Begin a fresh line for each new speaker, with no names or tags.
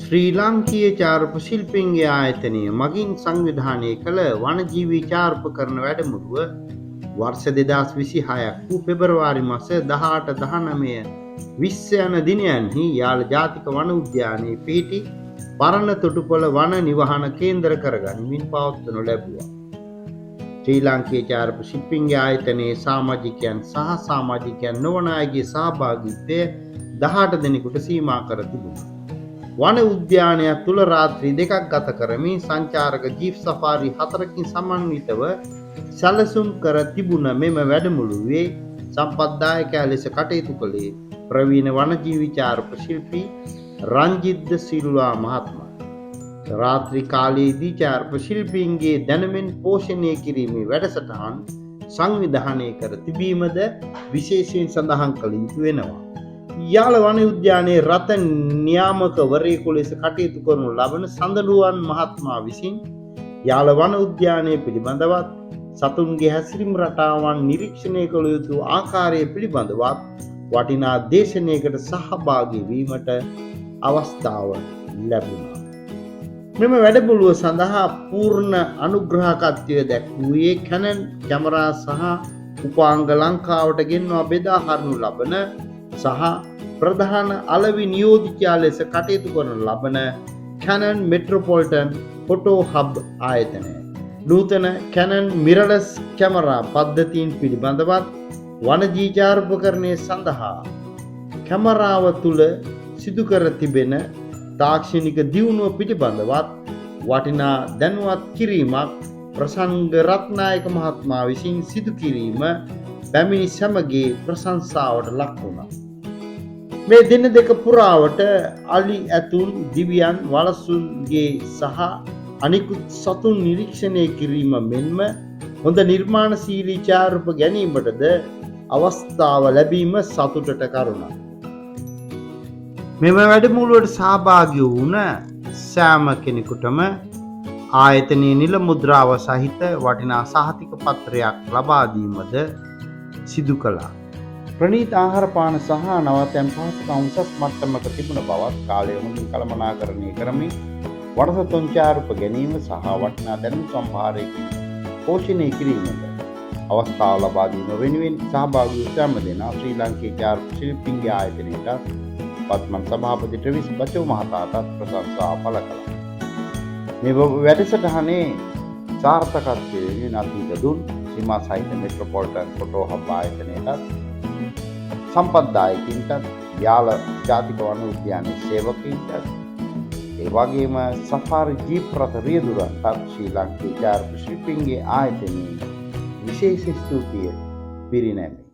ශ්‍රී ලාංකීය චාරක ශිල්පීන්ගේ ආයතනය මගින් සංවිධානය කළ වනජීවී චාරපකරණ වැඩමුළුව වර්ෂ 2026ක් වූ පෙබරවාරි මාස 18, 19, 20 යන දිනයන්හි යාල ජාතික වන උද්‍යානයේ පිහිටි පරණ තොටුපොළ වන නිවහන කේන්ද්‍ර කරගනිමින් පවත්වනු ලැබුවා. ශ්‍රී ලාංකීය චාරක ශිල්පීන්ගේ ආයතනයේ සමාජිකයන් සහ සමාජිකයන් නොවන අයගේ සහභාගීත්වය 18 දෙනෙකුට සීමා කර තිබුණා. වන උද්‍යානය තුළ රාත්‍රී 2ක් ගත කරමින් සංචාරක ජීප් සෆාරි 4කින් සමන්විතව සැලසුම් කර තිබුණ මෙම වැඩමුළුවේ සම්පත්දායකයා ලෙස කටයුතු කළේ ප්‍රවීණ වනජීවී චාරක ශිල්පී රංජිත් සිල්වා මහත්මයා. රාත්‍රී කාලයේදී චාරක ශිල්පීන්ගේ දැනුමින් පෝෂණය කිරීමේ වැඩසටහන් සංවිධානය කර තිබීමද විශේෂයෙන් සඳහන් කළ යුතු වෙනවා. යාල වන උද්‍යානයේ රත නියාමකවරයෙකු ලෙස කටයුතු කරනු ලබන සඳරුවන් මහත්මයා විසින් යාල වන උද්‍යානය පිළිබඳවත් සතුන්ගේ හැසිරීම් රටාවන් නිරීක්ෂණය කළ යුතු ආකාරය පිළිබඳවත් වටිනා දේශනයකට සහභාගී වීමට අවස්ථාව ලැබුණා. මෙම වැඩමුළුව සඳහා පූර්ණ අනුග්‍රහකත්වය දැක්වූයේ කැනන් කැමරා සහ උපාංග ලංකාවට ගෙන්වා බෙදා හරිනු ලබන සහ ප්‍රධාන අලෙවි නියෝජිතයා ලෙස කටයුතු කරන ලබන කැනන් මෙට්‍රොපොලිටන් ෆොටෝ හබ් ආයතනය. නූතන කැනන් මිරර්ලස් කැමරා පද්ධතීන් පිළිබඳවත් වනජීවී චාරපකරණය සඳහා කැමරාව තුළ සිදු කර තිබෙන තාක්ෂණික දියුණුව පිළිබඳවත් වටිනා දැනුවත් කිරීමක් ප්‍රසංග රත්නායක මහත්මයා විසින් සිදු කිරීම පැමිණි සැමගේ ප්‍රශංසාවට ලක් වුණා. මේ දින දෙක පුරාවට අලි ඇතුන් දිව්‍යයන් වලසුන්ගේ සහ අනිකුත් සතුන් නිරීක්ෂණය කිරීම මෙන්ම හොඳ නිර්මාණශීලී චාරූප ගැනීමටද අවස්ථාව ලැබීම සතුටට කරුණක්. මෙම වැඩමුළුවට සහභාගී වුණ සෑම කෙනෙකුටම ආයතනයේ නිල මුද්‍රාව සහිත වටිනා සහතික පත්‍රයක් ලබා දීමද සිදු කළා. ප්‍රණීත ආහාර පාන සහ නවතැන් පහසුකම් උසස් මට්ටමක තිබුණ බවත් කාලය හොඳින් කළමනාකරණය කරමින් වනසතුන් චාරූප ගැනීම සහ වටිනා දැනුම් සම්භාරයකින් පෝෂණය කිරීමට අවස්ථාව ලබා දීම වෙනුවෙන් සහභාගී වූ සෑම දෙනා ශ්‍රී ලාංකීය චාරක ශිල්පීන්ගේ ආයතනයට පත්මන් සභාපති ට්‍රෙවිස් බචෝ මහතාටත් ප්‍රශංසා පළ කළා. මේ වැඩසටහනේ සාර්ථකත්වය වෙනුවෙන් අතීත දුන් සීමා සහිත මෙට්‍රොපොලිටන් ෆොටෝ හබ් ආයතනයටත් සම්පත්දායකින්ටත් යාල ජාතික වන උද්‍යානයේ සේවකයින්ටත් ඒ වගේම සෆාරි ජීප් රථ රියදුරන්ටත් ශ්‍රී ලාංකීය චාරක ශිල්පීන්ගේ ආයතනයේ විශේෂ ස්තුතිය පිරිනැමේ.